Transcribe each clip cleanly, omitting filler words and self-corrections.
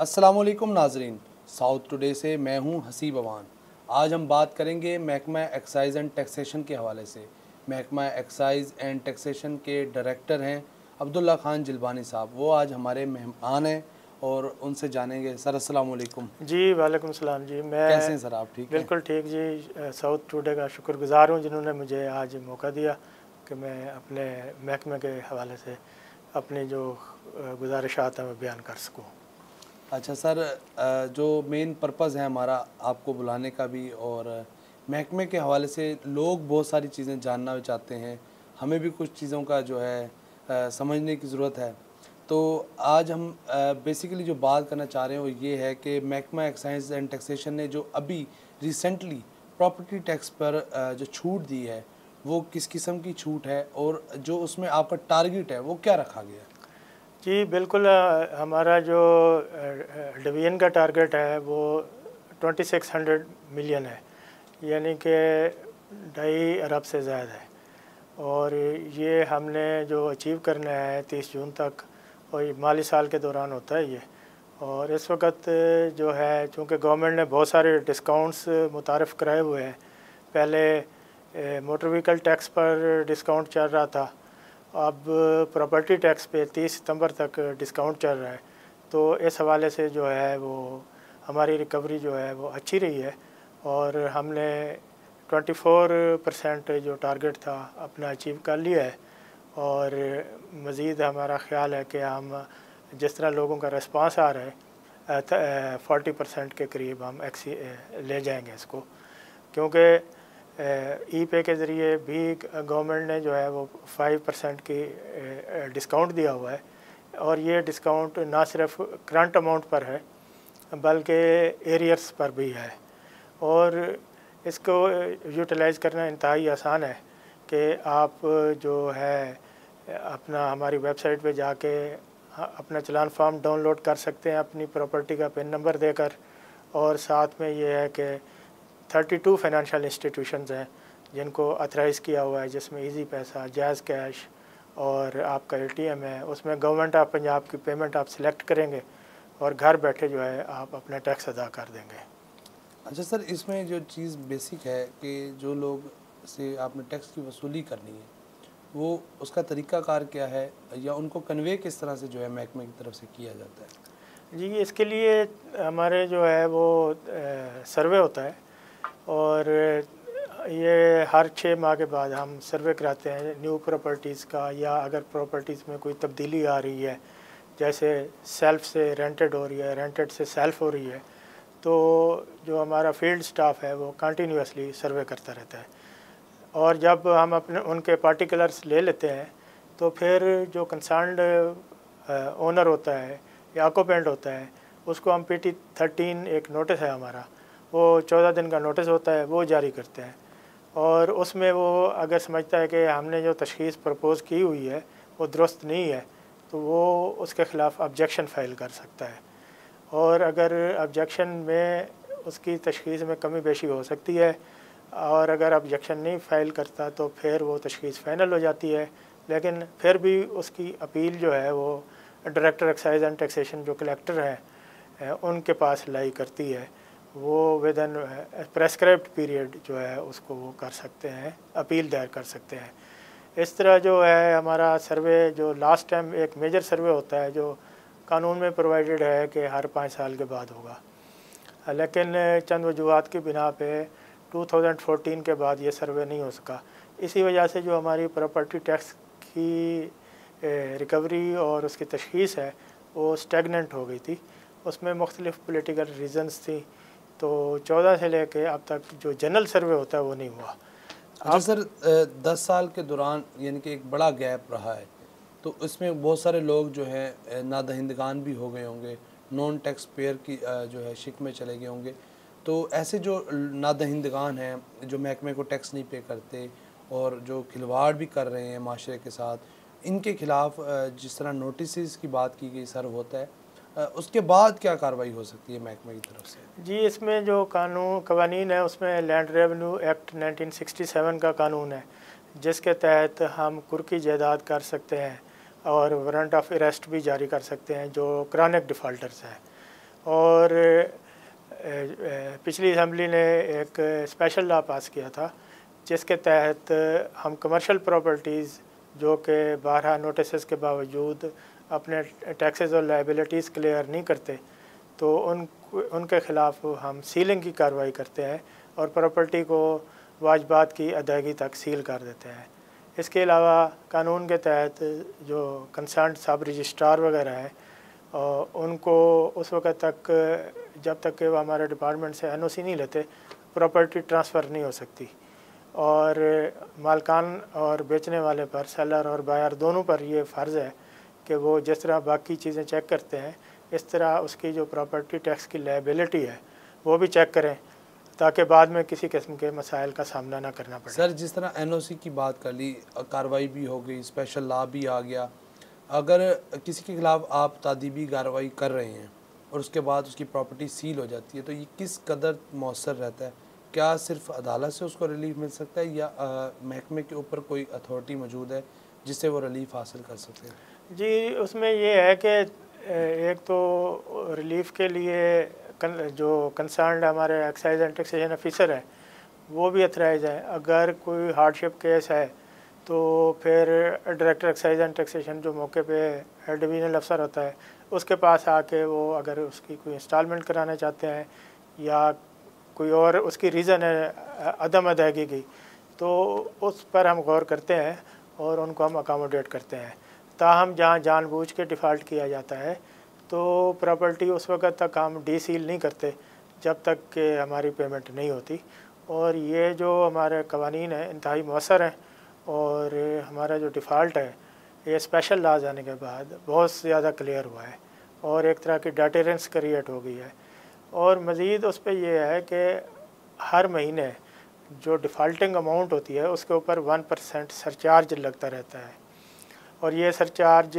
अस्सलामुअलैकुम नाजरीन, south today से मैं हूं हसीब अवान। आज हम बात करेंगे महकमा एक्साइज़ एंड टैक्सेशन के हवाले से। महकमा एक्साइज़ एंड टैक्सेशन के डायरेक्टर हैं अब्दुल्ला खान जिलबानी साहब। वो आज हमारे मेहमान हैं और उनसे जानेंगे। सर अस्सलामुअलैकुम। जी वालेकुम सलाम जी। कैसे मैं हैं सर, आप ठीक हैं? बिल्कुल ठीक जी। साउथ टुडे का शुक्रगुजार हूँ जिन्होंने मुझे आज मौका दिया कि मैं अपने महकमे के हवाले से अपनी जो गुजारिशात हैं वो बयान कर सकूँ। अच्छा सर, जो मेन पर्पज़ है हमारा आपको बुलाने का भी, और महकमे के हवाले से लोग बहुत सारी चीज़ें जानना चाहते हैं, हमें भी कुछ चीज़ों का जो है समझने की ज़रूरत है। तो आज हम बेसिकली जो बात करना चाह रहे हैं वो ये है कि महकमा एक्साइज़ एंड टैक्सेशन ने जो अभी रिसेंटली प्रॉपर्टी टैक्स पर जो छूट दी है वो किस किस्म की छूट है, और जो उसमें आपका टारगेट है वो क्या रखा गया है? जी बिल्कुल। हमारा जो डिवीज़न का टारगेट है वो 2600 मिलियन है, यानी कि 2.5 अरब से ज़्यादा है। और ये हमने जो अचीव करना है 30 जून तक, और ये माली साल के दौरान होता है ये। और इस वक्त जो है चूँकि गवर्नमेंट ने बहुत सारे डिस्काउंट्स मुतारफ़ कराए हुए हैं। पहले मोटर व्हीकल टैक्स पर डिस्काउंट चल रहा था, अब प्रॉपर्टी टैक्स पे 30 सितंबर तक डिस्काउंट चल रहा है। तो इस हवाले से जो है वो हमारी रिकवरी जो है वो अच्छी रही है, और हमने 24% जो टारगेट था अपना अचीव कर लिया है। और मज़ीद हमारा ख़्याल है कि हम जिस तरह लोगों का रिस्पांस आ रहा है 40% के करीब हम ले जाएंगे इसको, क्योंकि ई पे के ज़रिए भी गवर्नमेंट ने जो है वो 5% की डिस्काउंट दिया हुआ है। और ये डिस्काउंट ना सिर्फ करंट अमाउंट पर है बल्कि एरियर्स पर भी है, और इसको यूटिलाइज़ करना इंतहाई आसान है कि आप जो है अपना हमारी वेबसाइट पे जाके अपना चलान फॉर्म डाउनलोड कर सकते हैं अपनी प्रॉपर्टी का पिन नंबर देकर। और साथ में ये है कि 32 फाइनेंशियल इंस्टीट्यूशंस हैं जिनको अथराइज़ किया हुआ है, जिसमें इजी पैसा, जैज़ कैश और आपका एटीएम है। उसमें गवर्नमेंट ऑफ पंजाब की पेमेंट आप सिलेक्ट करेंगे और घर बैठे जो है आप अपना टैक्स अदा कर देंगे। अच्छा सर, इसमें जो चीज़ बेसिक है कि जो लोग से आपने टैक्स की वसूली करनी है वो उसका तरीक़ाकार क्या है, या उनको कन्वे किस तरह से जो है महकमे की तरफ से किया जाता है? जी, इसके लिए हमारे जो है वो सर्वे होता है, और ये हर 6 माह के बाद हम सर्वे कराते हैं न्यू प्रॉपर्टीज़ का, या अगर प्रॉपर्टीज़ में कोई तब्दीली आ रही है, जैसे सेल्फ से रेंटेड हो रही है, रेंटेड से सेल्फ हो रही है, तो जो हमारा फील्ड स्टाफ है वो कंटिन्यूसली सर्वे करता रहता है। और जब हम अपने उनके पार्टिकुलर्स ले लेते हैं तो फिर जो कंसर्न्ड ओनर होता है या ऑक्यूपेंट होता है उसको हम PT13 एक नोटिस है हमारा, वो 14 दिन का नोटिस होता है, वो जारी करते हैं। और उसमें वो अगर समझता है कि हमने जो तशख़ीस प्रपोज़ की हुई है वो दुरुस्त नहीं है तो वो उसके ख़िलाफ़ ऑब्जेक्शन फ़ाइल कर सकता है। और अगर ऑब्जेक्शन में उसकी तशख़ीस में कमी बेशी हो सकती है, और अगर ऑब्जेक्शन नहीं फ़ाइल करता तो फिर वो तशख़ीस फ़ाइनल हो जाती है। लेकिन फिर भी उसकी अपील जो है वो डायरेक्टर एक्साइज़ एंड टैक्सेशन जो कलेक्टर हैं उनके पास लाई करती है। वो विद इन प्रेस्क्राइब्ड पीरियड जो है उसको वो कर सकते हैं, अपील दायर कर सकते हैं। इस तरह जो है हमारा सर्वे जो लास्ट टाइम एक मेजर सर्वे होता है जो कानून में प्रोवाइडेड है कि हर 5 साल के बाद होगा, लेकिन चंद वजूहात की बिना पे 2014 के बाद ये सर्वे नहीं हो सका। इसी वजह से जो हमारी प्रॉपर्टी टैक्स की रिकवरी और उसकी तशख़ीस है वो स्टैगनेंट हो गई थी। उसमें मुख्तलिफ़ पॉलिटिकल रीज़न्स थी, तो 14 से लेके अब तक जो जनरल सर्वे होता है वो नहीं हुआ। अच्छा सर, 10 साल के दौरान यानी कि एक बड़ा गैप रहा है, तो इसमें बहुत सारे लोग जो हैं नादहिंदगान भी हो गए होंगे, नॉन टैक्स पेयर की जो है शिक में चले गए होंगे। तो ऐसे जो नादहिंदगान हैं जो महकमे को टैक्स नहीं पे करते और जो खिलवाड़ भी कर रहे हैं माशरे के साथ, इनके ख़िलाफ़ जिस तरह नोटिस की बात की गई सर्व होता है, उसके बाद क्या कार्रवाई हो सकती है महकमे की तरफ से? जी, इसमें जो कवानीन है उसमें लैंड रेवेन्यू एक्ट 1967 का कानून है, जिसके तहत हम कुर्की जायदाद कर सकते हैं और वारंट ऑफ अरेस्ट भी जारी कर सकते हैं जो क्रॉनिक डिफ़ॉल्टर्स हैं। और पिछली असम्बली ने एक स्पेशल लॉ पास किया था जिसके तहत हम कमर्शियल प्रॉपर्टीज़ जो कि 12 नोटिस के बावजूद अपने टैक्सेस और लायबिलिटीज़ क्लियर नहीं करते तो उनके ख़िलाफ़ हम सीलिंग की कार्रवाई करते हैं और प्रॉपर्टी को वाजबात की अदायगी तक सील कर देते हैं। इसके अलावा कानून के तहत जो कंसर्न सब रजिस्ट्रार वगैरह हैं उनको उस वक्त तक जब तक कि वो हमारे डिपार्टमेंट से एनओसी नहीं लेते प्रॉपर्टी ट्रांसफ़र नहीं हो सकती और मालकान और बेचने वाले पर सेलर और बायर दोनों पर ये फ़र्ज़ है कि वो जिस तरह बाकी चीज़ें चेक करते हैं इस तरह उसकी जो प्रॉपर्टी टैक्स की लायबिलिटी है वो भी चेक करें ताकि बाद में किसी किस्म के मसाइल का सामना ना करना पड़े। सर जिस तरह एनओसी की बात कर ली, कार्रवाई भी हो गई, स्पेशल लॉ भी आ गया, अगर किसी के खिलाफ़ आप तादीबी कार्रवाई कर रहे हैं और उसके बाद उसकी प्रॉपर्टी सील हो जाती है तो ये किस कदर मौसर रहता है? क्या सिर्फ अदालत से उसको रिलीफ मिल सकता है या महकमे के ऊपर कोई अथॉरिटी मौजूद है जिससे वो रिलीफ हासिल कर सकते हैं? जी, उसमें ये है कि एक तो रिलीफ के लिए जो कंसर्न्ड हमारे एक्साइज एंड टैक्सेशन ऑफिसर है वो भी अथराइज है। अगर कोई हार्डशिप केस है तो फिर डायरेक्टर एक्साइज एंड टैक्सेशन जो मौके पे डिवीजनल अफसर होता है उसके पास आके वो अगर उसकी कोई इंस्टॉलमेंट कराना चाहते हैं या कोई और उसकी रीज़न है अदम अदायगी की तो उस पर हम गौर करते हैं और उनको हम अकोमोडेट करते हैं। ताहम जहाँ जानबूझ के डिफ़ॉल्ट किया जाता है तो प्रॉपर्टी उस वक्त तक हम डीसील नहीं करते जब तक कि हमारी पेमेंट नहीं होती और ये जो हमारे कवानीन हैं इंतहाई मौसर हैं और हमारा जो डिफ़ॉल्ट है ये स्पेशल लॉज आने के बाद बहुत ज़्यादा क्लियर हुआ है और एक तरह की डेटरेंस क्रिएट हो गई है। और मज़ीद उस पर यह है कि हर महीने जो डिफ़ॉल्टिंग अमाउंट होती है उसके ऊपर 1% सरचार्ज लगता रहता है और ये सरचार्ज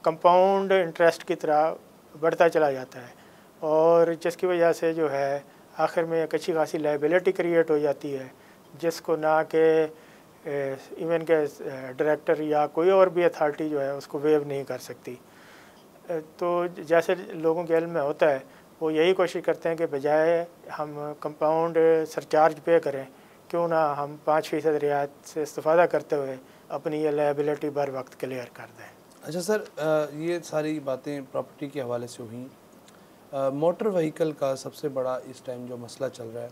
कंपाउंड इंटरेस्ट की तरह बढ़ता चला जाता है और जिसकी वजह से जो है आखिर में एक अच्छी खासी लायबिलिटी क्रिएट हो जाती है जिसको ना कि इवन के डायरेक्टर या कोई और भी अथॉरिटी जो है उसको वेव नहीं कर सकती। तो जैसे लोगों के इल्म में होता है वो यही कोशिश करते हैं कि बजाय हम कंपाउंड सरचार्ज पे करें क्यों ना हम 5% रियायत से इस्तेफ़ादा करते हुए अपनी ये लायबिलिटी बर वक्त क्लियर कर दें। अच्छा सर, ये सारी बातें प्रॉपर्टी के हवाले से हुई। मोटर व्हीकल का सबसे बड़ा इस टाइम जो मसला चल रहा है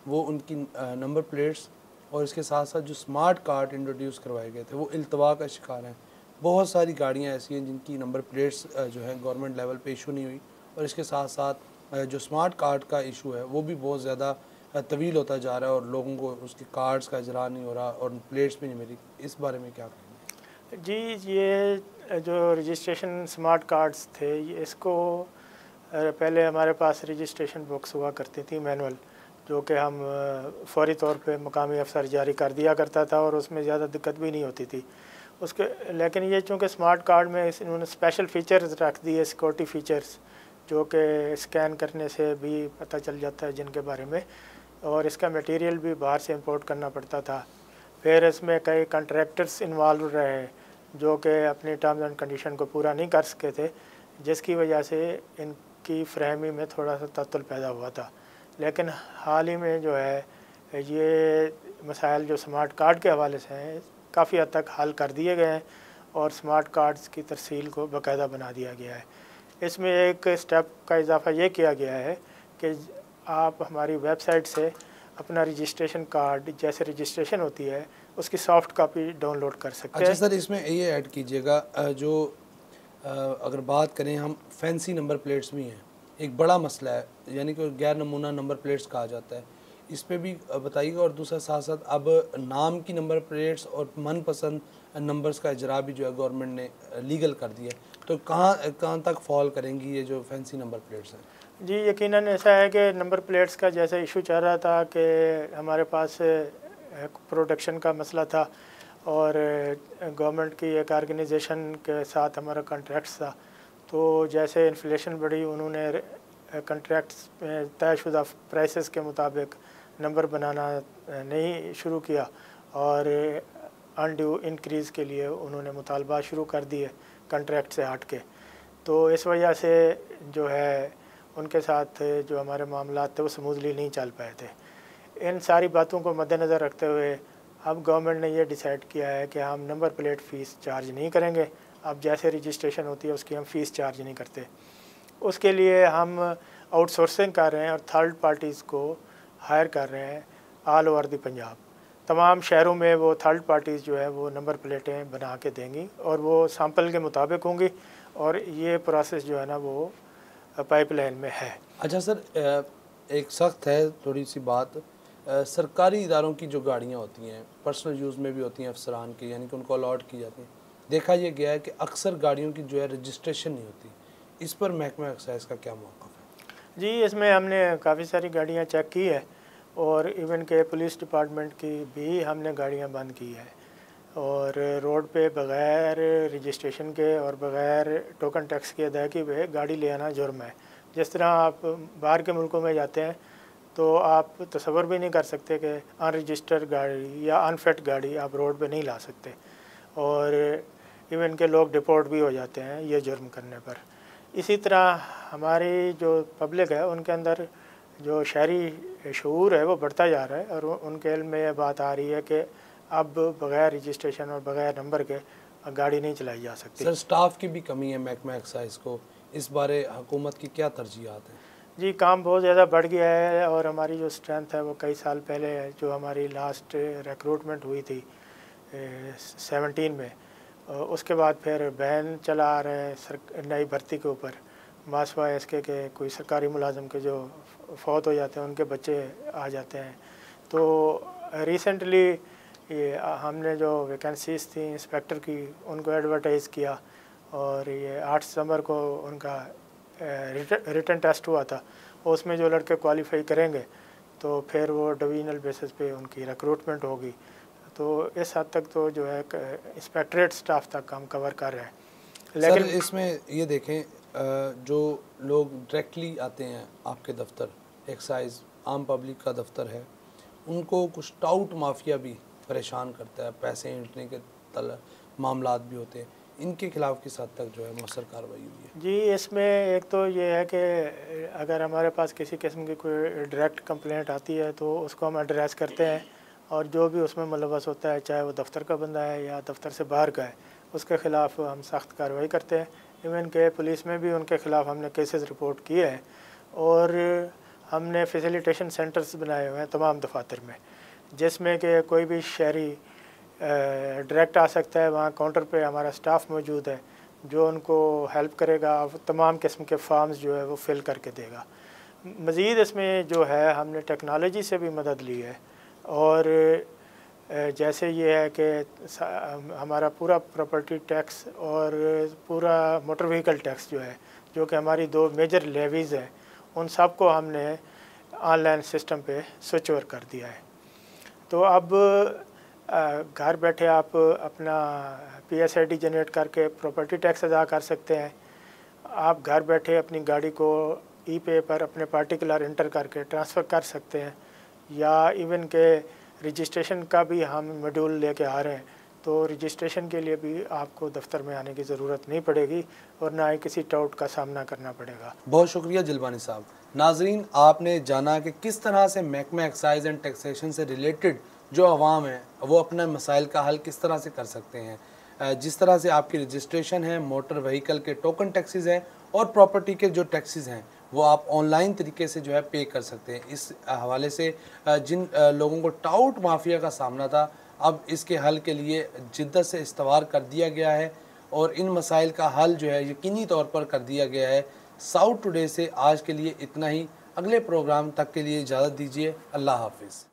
वो उनकी नंबर प्लेट्स और इसके साथ साथ जो स्मार्ट कार्ड इंट्रोड्यूस करवाए गए थे वो इल्तवा का शिकार हैं। बहुत सारी गाड़ियां ऐसी हैं जिनकी नंबर प्लेट्स जो है गवर्नमेंट लेवल पे इशू नहीं हुई और इसके साथ साथ जो स्मार्ट कार्ड का इशू है वो भी बहुत ज़्यादा तवील होता जा रहा है और लोगों को उसके कार्ड्स का इजरा नहीं हो रहा और प्लेट्स भी नहीं मिली। इस बारे में क्या कहेंगे? जी, ये जो रजिस्ट्रेशन स्मार्ट कार्ड्स थे ये इसको पहले हमारे पास रजिस्ट्रेशन बुक्स हुआ करती थी मैनुअल जो कि हम फौरी तौर पे मकामी अफसर जारी कर दिया करता था और उसमें ज़्यादा दिक्कत भी नहीं होती थी उसके। लेकिन ये चूँकि स्मार्ट कार्ड में इन्होंने स्पेशल फ़ीचर्स रख दिए, सिक्योरिटी फ़ीचर्स जो कि स्कैन करने से भी पता चल जाता है जिनके बारे में और इसका मटेरियल भी बाहर से इंपोर्ट करना पड़ता था। फिर इसमें कई कॉन्ट्रैक्टर्स इन्वॉल्व रहे जो कि अपनी टर्म्स एंड कंडीशन को पूरा नहीं कर सके थे जिसकी वजह से इनकी फ्रहमी में थोड़ा सा तअत्तुल पैदा हुआ था। लेकिन हाल ही में जो है ये मसाइल जो स्मार्ट कार्ड के हवाले से हैं काफ़ी हद तक हल कर दिए गए हैं और स्मार्ट कार्ड्स की तरसील को बाकायदा बना दिया गया है। इसमें एक स्टेप का इजाफा ये किया गया है कि आप हमारी वेबसाइट से अपना रजिस्ट्रेशन कार्ड जैसे रजिस्ट्रेशन होती है उसकी सॉफ्ट कॉपी डाउनलोड कर सकते हैं। अच्छा सर, इसमें ये ऐड कीजिएगा जो अगर बात करें हम फैंसी नंबर प्लेट्स भी हैं, एक बड़ा मसला है, यानी कि गैर नमूना नंबर प्लेट्स कहा जाता है, इस पे भी बताइएगा। और दूसरा साथ साथ अब नाम की नंबर प्लेट्स और मनपसंद नंबर्स का इजरा भी जो है गवर्नमेंट ने लीगल कर दिया है, तो कहाँ तक फॉल करेंगी ये जो फैंसी नंबर प्लेट्स हैं? जी, यकीनन ऐसा है कि नंबर प्लेट्स का जैसा इशू चल रहा था कि हमारे पास प्रोडक्शन का मसला था और गवर्नमेंट की एक ऑर्गेनाइजेशन के साथ हमारा कॉन्ट्रैक्ट्स था, तो जैसे इन्फ्लेशन बढ़ी उन्होंने कॉन्ट्रैक्ट्स में तयशुदा प्राइसेस के मुताबिक नंबर बनाना नहीं शुरू किया और अनड्यू इंक्रीज़ के लिए उन्होंने मुतालबा शुरू कर दिए कॉन्ट्रैक्ट से हट के। तो इस वजह से जो है उनके साथ जो हमारे मामलात थे वो स्मूथली नहीं चल पाए थे। इन सारी बातों को मद्देनज़र रखते हुए अब गवर्नमेंट ने ये डिसाइड किया है कि हम नंबर प्लेट फ़ीस चार्ज नहीं करेंगे। अब जैसे रजिस्ट्रेशन होती है उसकी हम फ़ीस चार्ज नहीं करते। उसके लिए हम आउटसोर्सिंग कर रहे हैं और थर्ड पार्टीज़ को हायर कर रहे हैं ऑल ओवर द पंजाब। तमाम शहरों में वो थर्ड पार्टीज़ जो है वो नंबर प्लेटें बना के देंगी और वो सैंपल के मुताबिक होंगी और ये प्रोसेस जो है ना वो पाइपलाइन में है। अच्छा सर, एक सख्त है थोड़ी सी बात, सरकारी इदारों की जो गाड़ियाँ होती हैं पर्सनल यूज़ में भी होती हैं अफसरान की, यानी कि उनको अलॉट की जाती हैं, देखा ये गया है कि अक्सर गाड़ियों की जो है रजिस्ट्रेशन नहीं होती। इस पर महकमा एक्साइज का क्या मौक़िफ़ है? जी, इसमें हमने काफ़ी सारी गाड़ियाँ चेक की है और इवन के पुलिस डिपार्टमेंट की भी हमने गाड़ियाँ बंद की है और रोड पे बग़ैर रजिस्ट्रेशन के और बग़ैर टोकन टैक्स की अदायगी पे गाड़ी ले आना जुर्म है। जिस तरह आप बाहर के मुल्कों में जाते हैं तो आप तसव्वुर भी नहीं कर सकते कि अनरजिस्टर्ड गाड़ी या अनफिट गाड़ी आप रोड पे नहीं ला सकते और इवन के लोग डिपोर्ट भी हो जाते हैं ये जुर्म करने पर। इसी तरह हमारी जो पब्लिक है उनके अंदर जो शहरी शऊर है वो बढ़ता जा रहा है और उनके इल्म में ये बात आ रही है कि अब बग़ैर रजिस्ट्रेशन और बग़ैर नंबर के गाड़ी नहीं चलाई जा सकती। सर, स्टाफ की भी कमी है महकमा एक्साइज को, इस बारे हुकूमत की क्या तरजीहात हैं? जी, काम बहुत ज़्यादा बढ़ गया है और हमारी जो स्ट्रेंथ है वो कई साल पहले जो हमारी लास्ट रिक्रूटमेंट हुई थी 17 में, उसके बाद फिर बैन चला आ रहा है नई भर्ती के ऊपर। मासवा इसके के कोई सरकारी मुलाजम के जो फौत हो जाते हैं उनके बच्चे आ जाते हैं। तो रिसेंटली ये हमने जो वैकेंसीज़ थी इंस्पेक्टर की उनको एडवर्टाइज़ किया और ये 8 सितंबर को उनका रिटन टेस्ट हुआ था। उसमें जो लड़के क्वालिफाई करेंगे तो फिर वो डिवीजनल बेसिस पे उनकी रिक्रूटमेंट होगी। तो इस हद तक तो जो है इंस्पेक्टरेट स्टाफ तक हम कवर कर रहे हैं। लेकिन सर, इसमें ये देखें, जो लोग डायरेक्टली आते हैं आपके दफ्तर, एक्साइज आम पब्लिक का दफ्तर है, उनको कुछ टाउट माफिया भी परेशान करता है, पैसे ऐंठने के मामलात भी होते हैं, इनके खिलाफ किस हद तक जो है मौसर कार्रवाई हुई है? जी, इसमें एक तो ये है कि अगर हमारे पास किसी किस्म की कोई डायरेक्ट कंप्लेंट आती है तो उसको हम एड्रेस करते हैं और जो भी उसमें मुलव्वस होता है, चाहे वो दफ्तर का बंदा है या दफ्तर से बाहर का है, उसके ख़िलाफ़ हम सख्त कार्रवाई करते हैं। इवन के पुलिस में भी उनके ख़िलाफ़ हमने केसेस रिपोर्ट किए हैं और हमने फैसिलिटेशन सेंटर्स बनाए हुए हैं तमाम दफातर में, जिसमें कि कोई भी शहरी डायरेक्ट आ सकता है। वहाँ काउंटर पे हमारा स्टाफ मौजूद है जो उनको हेल्प करेगा, तमाम किस्म के फॉर्म्स जो है वो फिल करके देगा। मज़ीद इसमें जो है हमने टेक्नोलॉजी से भी मदद ली है और जैसे ये है कि हमारा पूरा प्रॉपर्टी टैक्स और पूरा मोटर व्हीकल टैक्स जो है, जो कि हमारी 2 मेजर लेवीज़ हैं, उन सब को हमने ऑनलाइन सिस्टम पे स्विच ओवर कर दिया है। तो अब घर बैठे आप अपना PSID जनरेट करके प्रॉपर्टी टैक्स अदा कर सकते हैं। आप घर बैठे अपनी गाड़ी को ई-पे पर अपने पार्टिकुलर इंटर करके ट्रांसफ़र कर सकते हैं या इवन के रजिस्ट्रेशन का भी हम मॉड्यूल लेके आ रहे हैं, तो रजिस्ट्रेशन के लिए भी आपको दफ्तर में आने की ज़रूरत नहीं पड़ेगी और ना ही किसी टाउट का सामना करना पड़ेगा। बहुत शुक्रिया जिलबानी साहब। नाजरीन, आपने जाना कि किस तरह से महकमा एक्साइज एंड टैक्सेशन से रिलेटेड जो अवाम है वो अपने मसाइल का हल किस तरह से कर सकते हैं। जिस तरह से आपकी रजिस्ट्रेशन है, मोटर व्हीकल के टोकन टैक्सेस हैं और प्रॉपर्टी के जो टैक्सेस हैं वो आप ऑनलाइन तरीके से जो है पे कर सकते हैं। इस हवाले से जिन लोगों को टाउट माफिया का सामना था, अब इसके हल के लिए जिद्दत से इस्तवार कर दिया गया है और इन मसाइल का हल जो है यकीनी तौर पर कर दिया गया है। साउथ टुडे से आज के लिए इतना ही। अगले प्रोग्राम तक के लिए इजाज़त दीजिए। अल्लाह हाफिज़।